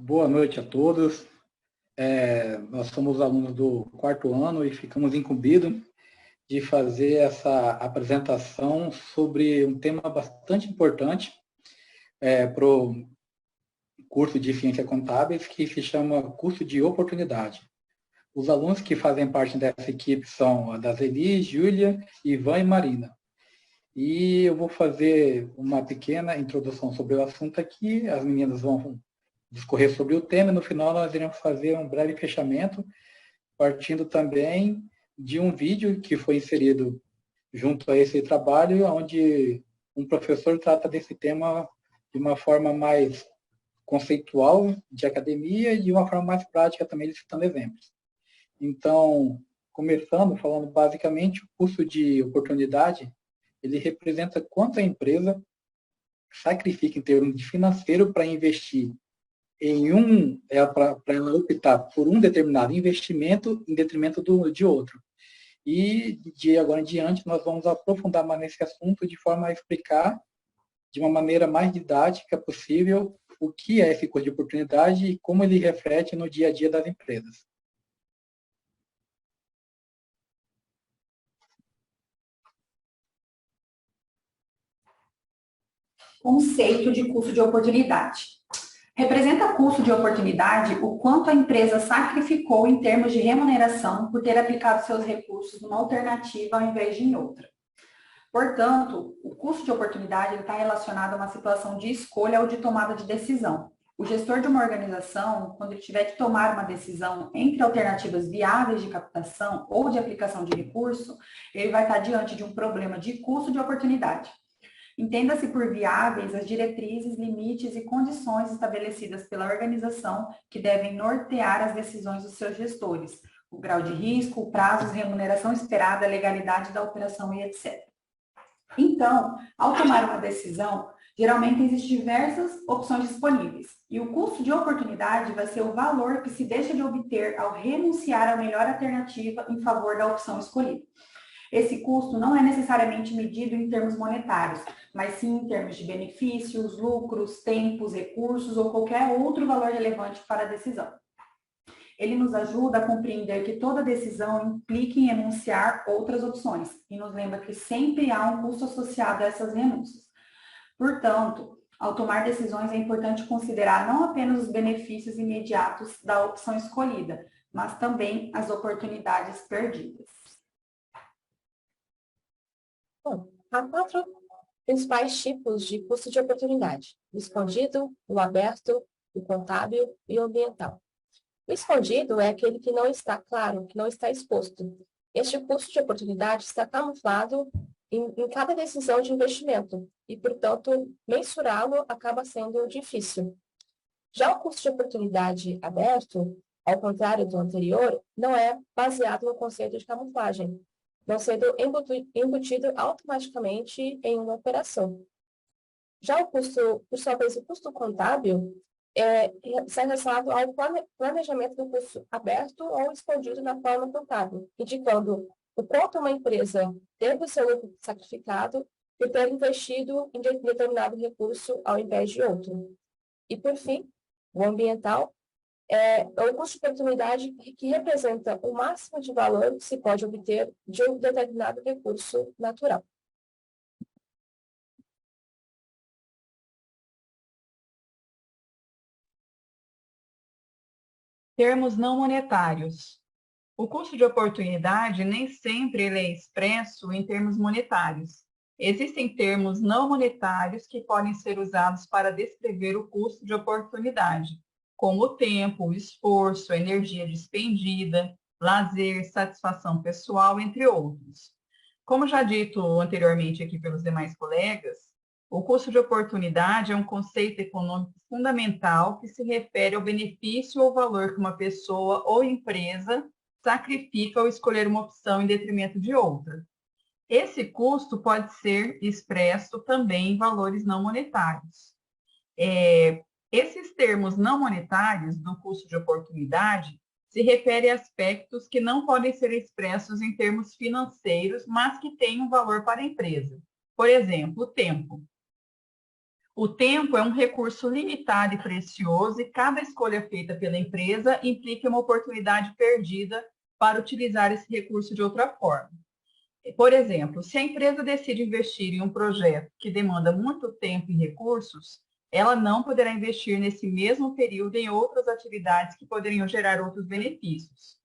Boa noite a todos. Nós somos alunos do quarto ano e ficamos incumbidos de fazer essa apresentação sobre um tema bastante importante para o curso de Ciências Contábeis, que se chama Curso de Oportunidade. Os alunos que fazem parte dessa equipe são a Dazeli, Júlia, Ivan e Marina. E eu vou fazer uma pequena introdução sobre o assunto aqui, as meninas vão discorrer sobre o tema, e no final nós iremos fazer um breve fechamento, partindo também de um vídeo que foi inserido junto a esse trabalho, onde um professor trata desse tema de uma forma mais conceitual, de academia, e de uma forma mais prática também, citando exemplos. Então, começando, falando basicamente, o custo de oportunidade, ele representa quanto a empresa sacrifica em termos de financeiro para investir para ela optar por um determinado investimento em detrimento de outro. E de agora em diante nós vamos aprofundar mais nesse assunto de forma a explicar de uma maneira mais didática possível o que é esse custo de oportunidade e como ele reflete no dia a dia das empresas. Conceito de custo de oportunidade. Representa custo de oportunidade o quanto a empresa sacrificou em termos de remuneração por ter aplicado seus recursos numa alternativa ao invés de em outra. Portanto, o custo de oportunidade está relacionado a uma situação de escolha ou de tomada de decisão. O gestor de uma organização, quando ele tiver que tomar uma decisão entre alternativas viáveis de captação ou de aplicação de recurso, ele vai estar diante de um problema de custo de oportunidade. Entenda-se por viáveis as diretrizes, limites e condições estabelecidas pela organização que devem nortear as decisões dos seus gestores, o grau de risco, o prazo, remuneração esperada, a legalidade da operação e etc. Então, ao tomar uma decisão, geralmente existem diversas opções disponíveis e o custo de oportunidade vai ser o valor que se deixa de obter ao renunciar à melhor alternativa em favor da opção escolhida. Esse custo não é necessariamente medido em termos monetários, mas sim em termos de benefícios, lucros, tempos, recursos ou qualquer outro valor relevante para a decisão. Ele nos ajuda a compreender que toda decisão implica em enunciar outras opções e nos lembra que sempre há um custo associado a essas renúncias. Portanto, ao tomar decisões é importante considerar não apenas os benefícios imediatos da opção escolhida, mas também as oportunidades perdidas. Bom, há 4 principais tipos de custo de oportunidade: o escondido, o aberto, o contábil e o ambiental. O escondido é aquele que não está claro, que não está exposto. Este custo de oportunidade está camuflado em cada decisão de investimento e, portanto, mensurá-lo acaba sendo difícil. Já o custo de oportunidade aberto, ao contrário do anterior, não é baseado no conceito de camuflagem, não sendo embutido automaticamente em uma operação. Já o custo, por sua vez, o custo contábil está relacionado ao planejamento do custo aberto ou escondido na forma contábil, indicando o quanto uma empresa teve o seu lucro sacrificado por ter investido em determinado recurso ao invés de outro. E, por fim, o ambiental é o custo de oportunidade que representa o máximo de valor que se pode obter de um determinado recurso natural. Termos não monetários. O custo de oportunidade nem sempre ele é expresso em termos monetários. Existem termos não monetários que podem ser usados para descrever o custo de oportunidade, como o tempo, o esforço, a energia despendida, lazer, satisfação pessoal, entre outros. Como já dito anteriormente aqui pelos demais colegas, o custo de oportunidade é um conceito econômico fundamental que se refere ao benefício ou valor que uma pessoa ou empresa sacrifica ao escolher uma opção em detrimento de outra. Esse custo pode ser expresso também em valores não monetários. Esses termos não monetários do custo de oportunidade se referem a aspectos que não podem ser expressos em termos financeiros, mas que têm um valor para a empresa. Por exemplo, o tempo. O tempo é um recurso limitado e precioso e cada escolha feita pela empresa implica uma oportunidade perdida para utilizar esse recurso de outra forma. Por exemplo, se a empresa decide investir em um projeto que demanda muito tempo e recursos, ela não poderá investir nesse mesmo período em outras atividades que poderiam gerar outros benefícios.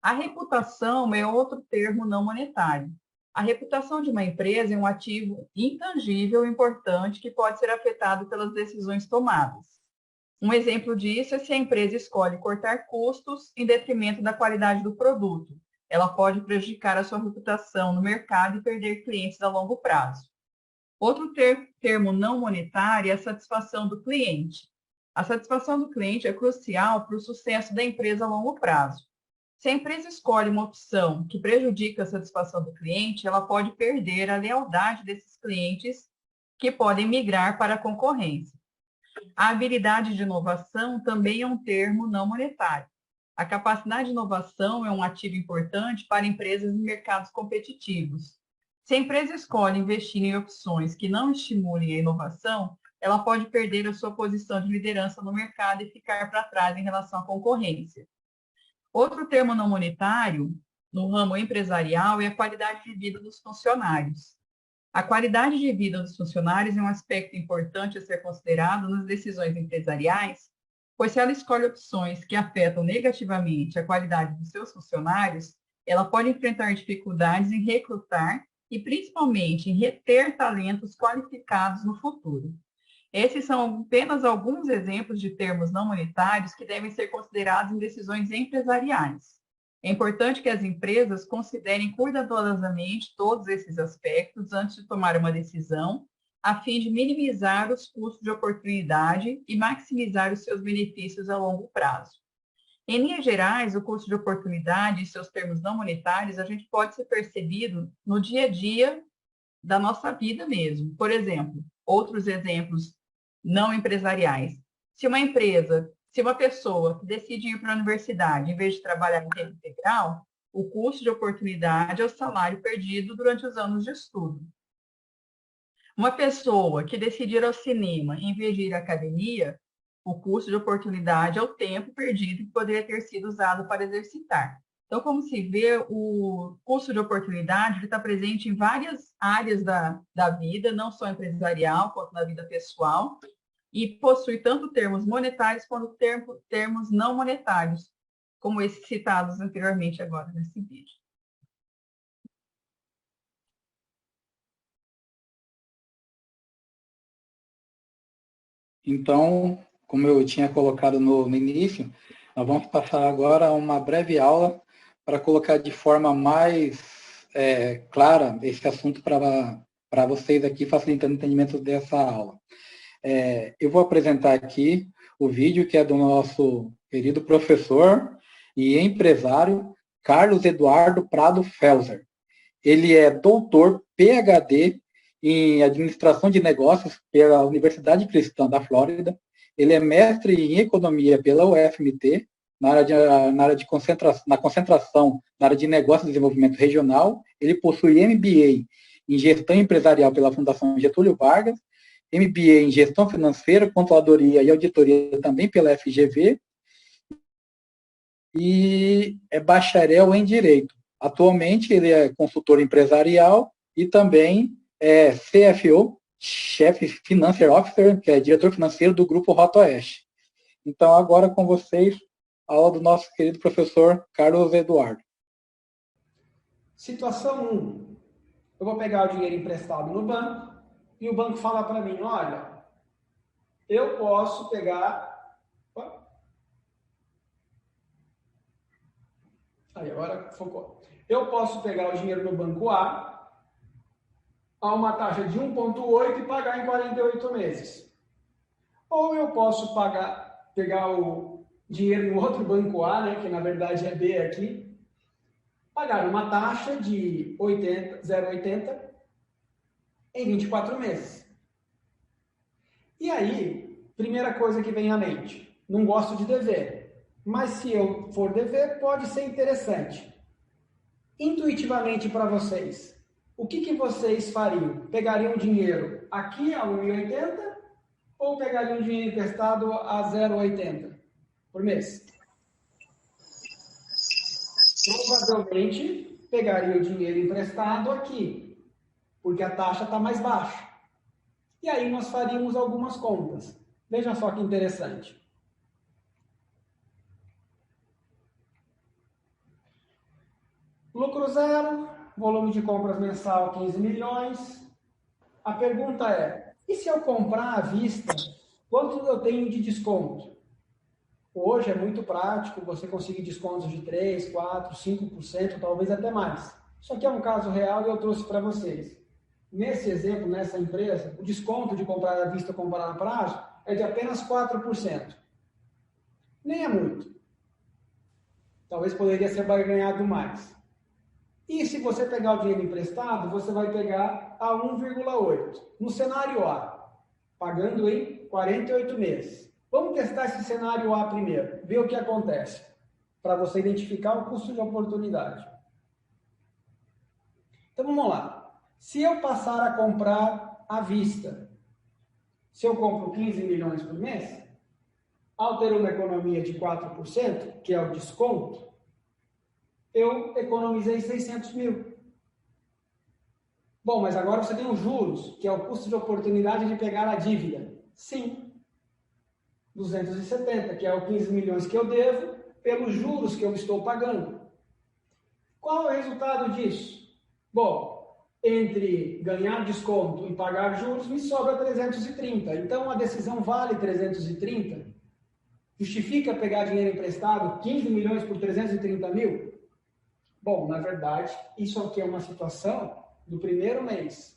A reputação é outro termo não monetário. A reputação de uma empresa é um ativo intangível e importante que pode ser afetado pelas decisões tomadas. Um exemplo disso é se a empresa escolhe cortar custos em detrimento da qualidade do produto. Ela pode prejudicar a sua reputação no mercado e perder clientes a longo prazo. Outro termo não monetário é a satisfação do cliente. A satisfação do cliente é crucial para o sucesso da empresa a longo prazo. Se a empresa escolhe uma opção que prejudica a satisfação do cliente, ela pode perder a lealdade desses clientes que podem migrar para a concorrência. A habilidade de inovação também é um termo não monetário. A capacidade de inovação é um ativo importante para empresas em mercados competitivos. Se a empresa escolhe investir em opções que não estimulem a inovação, ela pode perder a sua posição de liderança no mercado e ficar para trás em relação à concorrência. Outro termo não monetário, no ramo empresarial, é a qualidade de vida dos funcionários. A qualidade de vida dos funcionários é um aspecto importante a ser considerado nas decisões empresariais, pois se ela escolhe opções que afetam negativamente a qualidade dos seus funcionários, ela pode enfrentar dificuldades em recrutar e, principalmente, em reter talentos qualificados no futuro. Esses são apenas alguns exemplos de termos não monetários que devem ser considerados em decisões empresariais. É importante que as empresas considerem cuidadosamente todos esses aspectos antes de tomar uma decisão, a fim de minimizar os custos de oportunidade e maximizar os seus benefícios a longo prazo. Em linhas gerais, o custo de oportunidade e seus termos não monetários a gente pode ser percebido no dia a dia da nossa vida mesmo. Por exemplo, outros exemplos não empresariais. Se uma pessoa decide ir para a universidade em vez de trabalhar em tempo integral, o custo de oportunidade é o salário perdido durante os anos de estudo. Uma pessoa que decide ir ao cinema em vez de ir à academia, o custo de oportunidade é o tempo perdido que poderia ter sido usado para exercitar. Então, como se vê, o custo de oportunidade está presente em várias áreas da vida, não só empresarial, quanto na vida pessoal, e possui tanto termos monetários quanto termos não monetários, como esses citados anteriormente agora nesse vídeo. Então, como eu tinha colocado no início, nós vamos passar agora uma breve aula para colocar de forma mais clara esse assunto para vocês aqui, facilitando o entendimento dessa aula. Eu vou apresentar aqui o vídeo que é do nosso querido professor e empresário Carlos Eduardo Prado Felser. Ele é doutor PhD em Administração de Negócios pela Universidade Cristã da Flórida. Ele é mestre em Economia pela UFMT, na concentração na área de Negócios e Desenvolvimento Regional. Ele possui MBA em Gestão Empresarial pela Fundação Getúlio Vargas, MBA em Gestão Financeira, Controladoria e Auditoria também pela FGV, e é bacharel em Direito. Atualmente, ele é consultor empresarial e também é CFO, Chief Financial Officer, que é diretor financeiro do Grupo Rota Oeste. Então, agora com vocês, a aula do nosso querido professor Carlos Eduardo. Situação 1. Eu vou pegar o dinheiro emprestado no banco e o banco fala para mim, olha, eu posso pegar... Aí, agora focou. Eu posso pegar o dinheiro no banco A a uma taxa de 1,8 e pagar em 48 meses. Ou eu posso pegar o dinheiro no outro banco A, né, que na verdade é B aqui, pagar uma taxa de 0,80 em 24 meses. E aí, primeira coisa que vem à mente, não gosto de dever, mas se eu for dever, pode ser interessante. Intuitivamente para vocês, o que vocês fariam? Pegariam dinheiro aqui a 1,80 ou pegaria um dinheiro emprestado a 0,80 por mês? Provavelmente pegaria o dinheiro emprestado aqui, porque a taxa está mais baixa. E aí nós faríamos algumas contas. Veja só que interessante. Lucro zero, volume de compras mensal 15 milhões. A pergunta é, e se eu comprar à vista, quanto eu tenho de desconto? Hoje é muito prático você conseguir descontos de 3%, 4%, 5%, talvez até mais. Isso aqui é um caso real e eu trouxe para vocês. Nesse exemplo, nessa empresa, o desconto de comprar à vista ou comprar a prazo é de apenas 4%. Nem é muito. Talvez poderia ser ganhado mais. E se você pegar o dinheiro emprestado, você vai pegar a 1,8. No cenário A, pagando em 48 meses. Vamos testar esse cenário A primeiro, ver o que acontece, para você identificar o custo de oportunidade. Então vamos lá. Se eu passar a comprar à vista, se eu compro 15 milhões por mês, ao ter uma economia de 4%, que é o desconto, eu economizei 600 mil. Bom, mas agora você tem os juros, que é o custo de oportunidade de pegar a dívida. Sim. 270, que é o 15 milhões que eu devo, pelos juros que eu estou pagando. Qual é o resultado disso? Bom, entre ganhar desconto e pagar juros, me sobra 330. Então, a decisão vale 330? Justifica pegar dinheiro emprestado, 15 milhões por 330 mil? Bom, na verdade, isso aqui é uma situação do primeiro mês.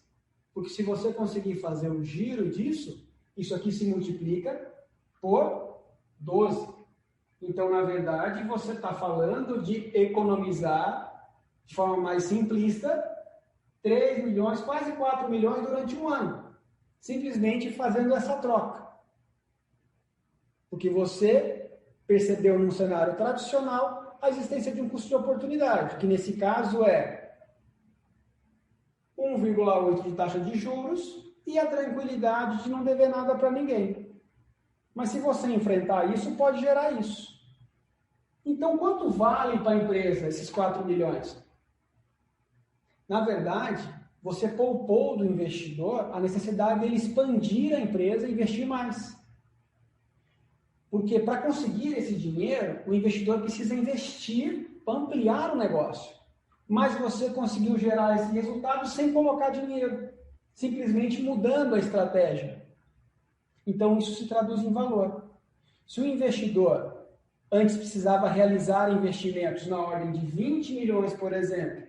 Porque se você conseguir fazer o giro disso, isso aqui se multiplica por 12. Então, na verdade, você está falando de economizar, de forma mais simplista, 3 milhões, quase 4 milhões durante um ano. Simplesmente fazendo essa troca. Porque você percebeu num cenário tradicional a existência de um custo de oportunidade, que nesse caso é 1,8 de taxa de juros e a tranquilidade de não dever nada para ninguém. Mas se você enfrentar isso, pode gerar isso. Então, quanto vale para a empresa esses 4 milhões? Na verdade, você poupou do investidor a necessidade dele expandir a empresa e investir mais. Porque para conseguir esse dinheiro, o investidor precisa investir para ampliar o negócio. Mas você conseguiu gerar esse resultado sem colocar dinheiro, simplesmente mudando a estratégia. Então, isso se traduz em valor. Se o investidor antes precisava realizar investimentos na ordem de 20 milhões, por exemplo,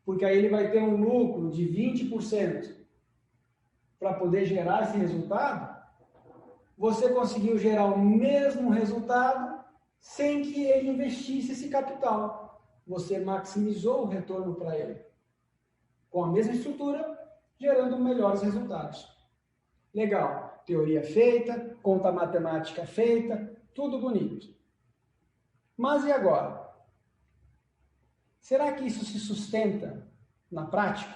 porque aí ele vai ter um lucro de 20% para poder gerar esse resultado, você conseguiu gerar o mesmo resultado sem que ele investisse esse capital. Você maximizou o retorno para ele. Com a mesma estrutura, gerando melhores resultados. Legal. Teoria feita, conta matemática feita, tudo bonito. Mas e agora? Será que isso se sustenta na prática?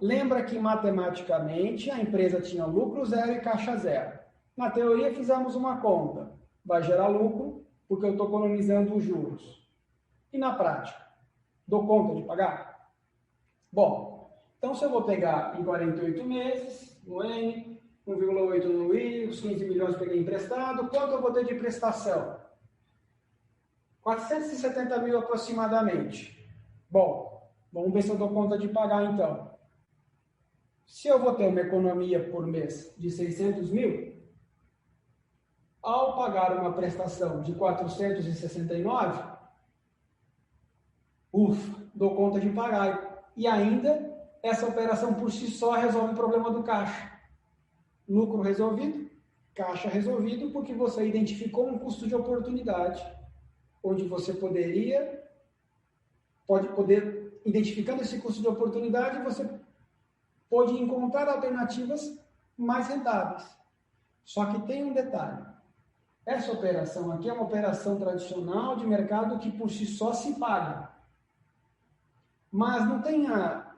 Lembra que matematicamente a empresa tinha lucro zero e caixa zero. Na teoria fizemos uma conta. Vai gerar lucro porque eu estou economizando os juros. E na prática? Dou conta de pagar? Bom, então se eu vou pegar em 48 meses, no N, 1,8 no I, os 15 milhões peguei emprestado, quanto eu vou ter de prestação? 470 mil aproximadamente. Bom, vamos ver se eu dou conta de pagar então. Se eu vou ter uma economia por mês de 600 mil, ao pagar uma prestação de 469, dou conta de pagar. E ainda, essa operação por si só resolve o problema do caixa. Lucro resolvido, caixa resolvido, porque você identificou um custo de oportunidade, onde você pode poder, identificando esse custo de oportunidade, você pode encontrar alternativas mais rentáveis. Só que tem um detalhe. Essa operação aqui é uma operação tradicional de mercado que por si só se paga. Mas não tem a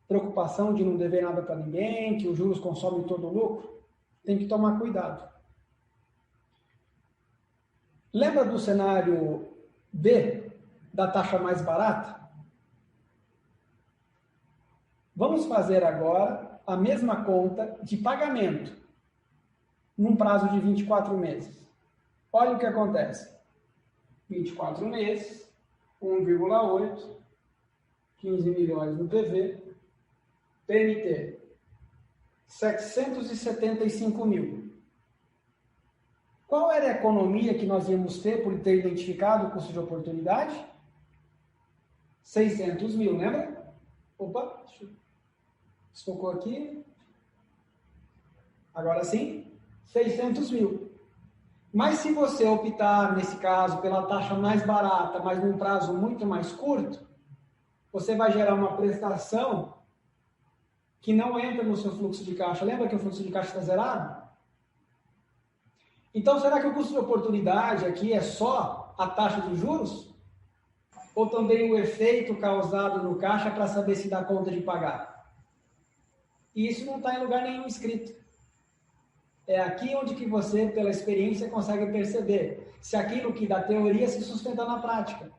preocupação de não dever nada para ninguém, que os juros consomem todo o lucro. tem que tomar cuidado. Lembra do cenário B, da taxa mais barata? Vamos fazer agora a mesma conta de pagamento num prazo de 24 meses. Olha o que acontece. 24 meses, 1,8, 15 milhões no PV, PMT, 775 mil. Qual era a economia que nós íamos ter por ter identificado o custo de oportunidade? 600 mil, lembra? Opa, desfocou aqui. Agora sim, 600 mil. Mas se você optar, nesse caso, pela taxa mais barata, mas num prazo muito mais curto, você vai gerar uma prestação que não entra no seu fluxo de caixa. Lembra que o fluxo de caixa está zerado? Então, será que o custo de oportunidade aqui é só a taxa de juros? Ou também o efeito causado no caixa para saber se dá conta de pagar? E isso não está em lugar nenhum escrito. É aqui onde que você, pela experiência, consegue perceber se aquilo que da teoria se sustenta na prática.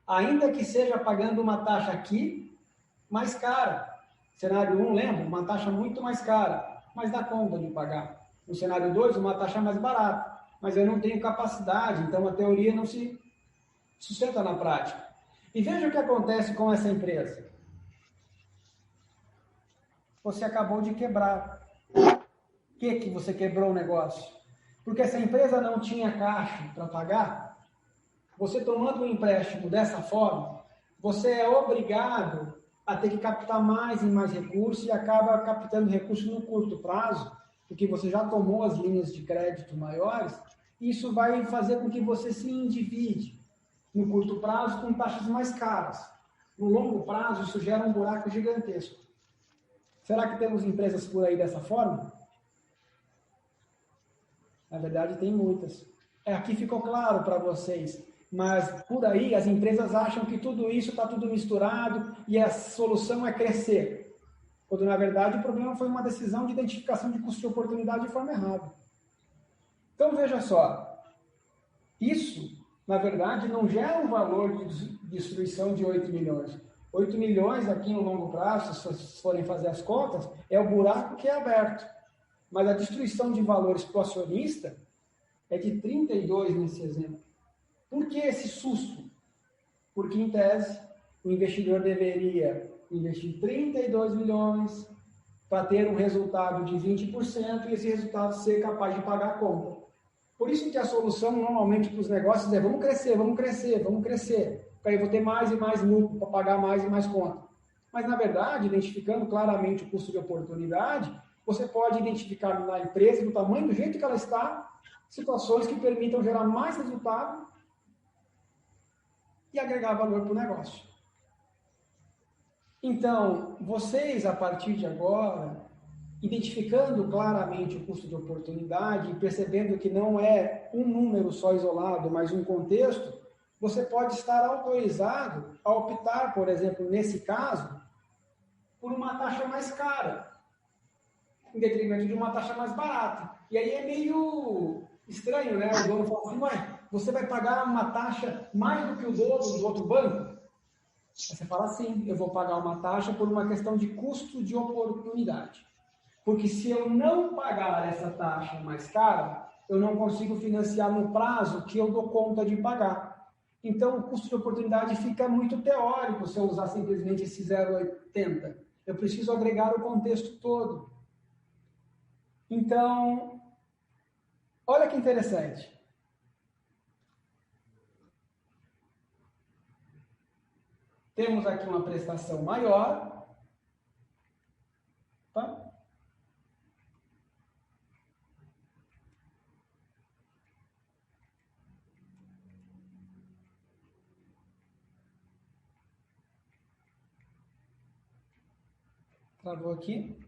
Ainda que seja pagando uma taxa aqui mais cara. Cenário 1, lembra? Uma taxa muito mais cara, mas dá conta de pagar. No cenário 2, uma taxa mais barata, mas eu não tenho capacidade, então a teoria não se sustenta na prática. E veja o que acontece com essa empresa. Você acabou de quebrar. Por que você quebrou o negócio? Porque essa empresa não tinha caixa para pagar. Você tomando um empréstimo dessa forma, você é obrigado a ter que captar mais e mais recursos e acaba captando recursos no curto prazo, porque você já tomou as linhas de crédito maiores, e isso vai fazer com que você se endivide no curto prazo com taxas mais caras. No longo prazo, isso gera um buraco gigantesco. Será que temos empresas por aí dessa forma? Na verdade, tem muitas. Aqui ficou claro para vocês, mas por aí as empresas acham que tudo isso está tudo misturado e a solução é crescer. Quando, na verdade, o problema foi uma decisão de identificação de custo de oportunidade de forma errada. Então, veja só. Isso, na verdade, não gera um valor de destruição de 8 milhões. 8 milhões aqui no longo prazo, se vocês forem fazer as contas, é o buraco que é aberto. Mas a destruição de valores para o acionista é de 32 nesse exemplo. Por que esse susto? Porque, em tese, o investidor deveria investir 32 milhões para ter um resultado de 20% e esse resultado ser capaz de pagar a conta. Por isso que a solução, normalmente, para os negócios é vamos crescer, vamos crescer, vamos crescer. Porque aí eu vou ter mais e mais lucro para pagar mais e mais conta. Mas, na verdade, identificando claramente o custo de oportunidade, você pode identificar na empresa, do tamanho, do jeito que ela está, situações que permitam gerar mais resultado e agregar valor para o negócio. Então, vocês, a partir de agora, identificando claramente o custo de oportunidade e percebendo que não é um número só isolado, mas um contexto, você pode estar autorizado a optar, por exemplo, nesse caso, por uma taxa mais cara, em detrimento de uma taxa mais barata. E aí é meio estranho, né? O dono fala assim, ué, você vai pagar uma taxa mais do que o dono do outro banco? Aí você fala assim, eu vou pagar uma taxa por uma questão de custo de oportunidade. Porque se eu não pagar essa taxa mais cara, eu não consigo financiar no prazo que eu dou conta de pagar. Então, o custo de oportunidade fica muito teórico se eu usar simplesmente esse 0,80. Eu preciso agregar o contexto todo. Então, olha que interessante. Temos aqui uma prestação maior. Tá? Travou aqui.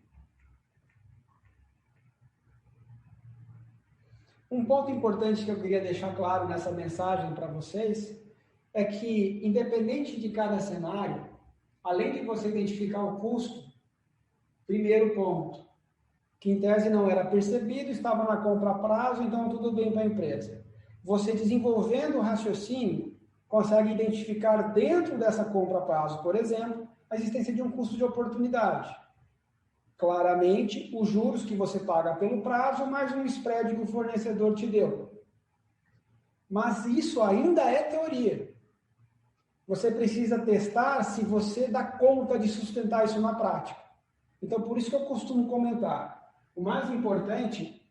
Um ponto importante que eu queria deixar claro nessa mensagem para vocês é que, independente de cada cenário, além de você identificar o custo, primeiro ponto, que em tese não era percebido, estava na compra a prazo, então tudo bem para a empresa. Você desenvolvendo o raciocínio, consegue identificar dentro dessa compra a prazo, por exemplo, a existência de um custo de oportunidade. Claramente, os juros que você paga pelo prazo, mais um spread que o fornecedor te deu. Mas isso ainda é teoria. Você precisa testar se você dá conta de sustentar isso na prática. Então, por isso que eu costumo comentar. O mais importante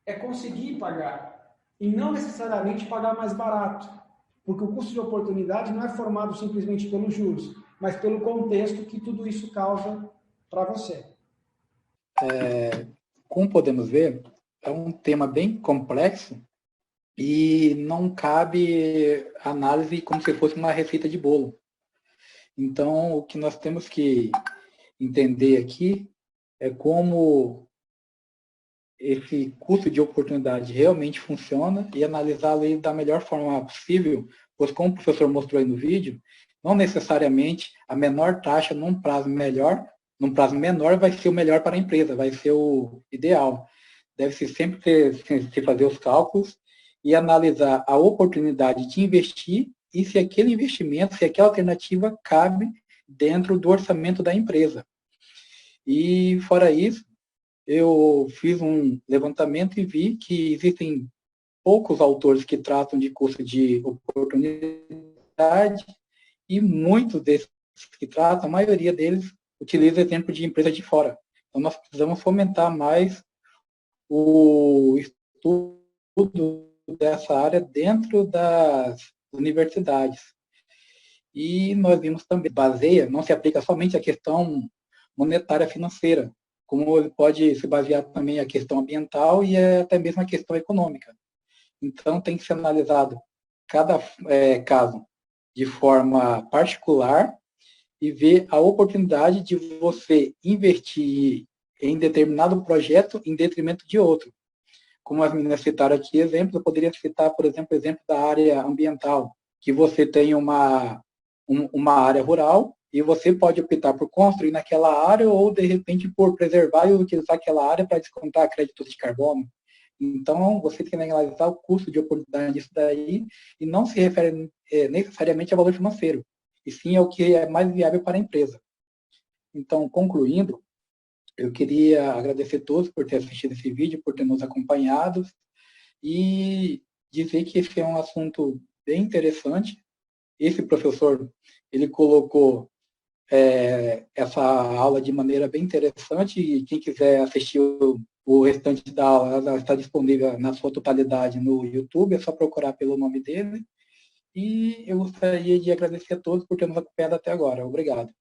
é conseguir pagar e não necessariamente pagar mais barato. Porque o custo de oportunidade não é formado simplesmente pelos juros, mas pelo contexto que tudo isso causa para você. Como podemos ver, é um tema bem complexo e não cabe análise como se fosse uma receita de bolo. Então, o que nós temos que entender aqui é como esse custo de oportunidade realmente funciona e analisá-lo aí da melhor forma possível, pois como o professor mostrou aí no vídeo, não necessariamente a menor taxa num prazo menor vai ser o melhor para a empresa, vai ser o ideal. Deve-se sempre se fazer os cálculos e analisar a oportunidade de investir e se aquele investimento, se aquela alternativa cabe dentro do orçamento da empresa. E, fora isso, eu fiz um levantamento e vi que existem poucos autores que tratam de custo de oportunidade e muitos desses que tratam, a maioria deles, utiliza exemplo de empresa de fora. Então, nós precisamos fomentar mais o estudo dessa área dentro das universidades. E nós vimos também, não se aplica somente à questão monetária financeira, como ele pode se basear também a questão ambiental e até mesmo a questão econômica. Então, tem que ser analisado cada caso de forma particular e ver a oportunidade de você investir em determinado projeto em detrimento de outro. Como as meninas citaram aqui exemplos, eu poderia citar, por exemplo, o exemplo da área ambiental, que você tem uma área rural e você pode optar por construir naquela área ou, de repente, por preservar e utilizar aquela área para descontar créditos de carbono. Então, você tem que analisar o custo de oportunidade disso daí e não se refere necessariamente ao valor financeiro, e sim ao que é mais viável para a empresa. Então, concluindo, eu queria agradecer a todos por ter assistido esse vídeo, por ter nos acompanhado e dizer que esse é um assunto bem interessante. Esse professor, ele colocou essa aula de maneira bem interessante e quem quiser assistir o restante da aula, ela está disponível na sua totalidade no YouTube, é só procurar pelo nome dele. E eu gostaria de agradecer a todos por ter nos acompanhado até agora. Obrigado.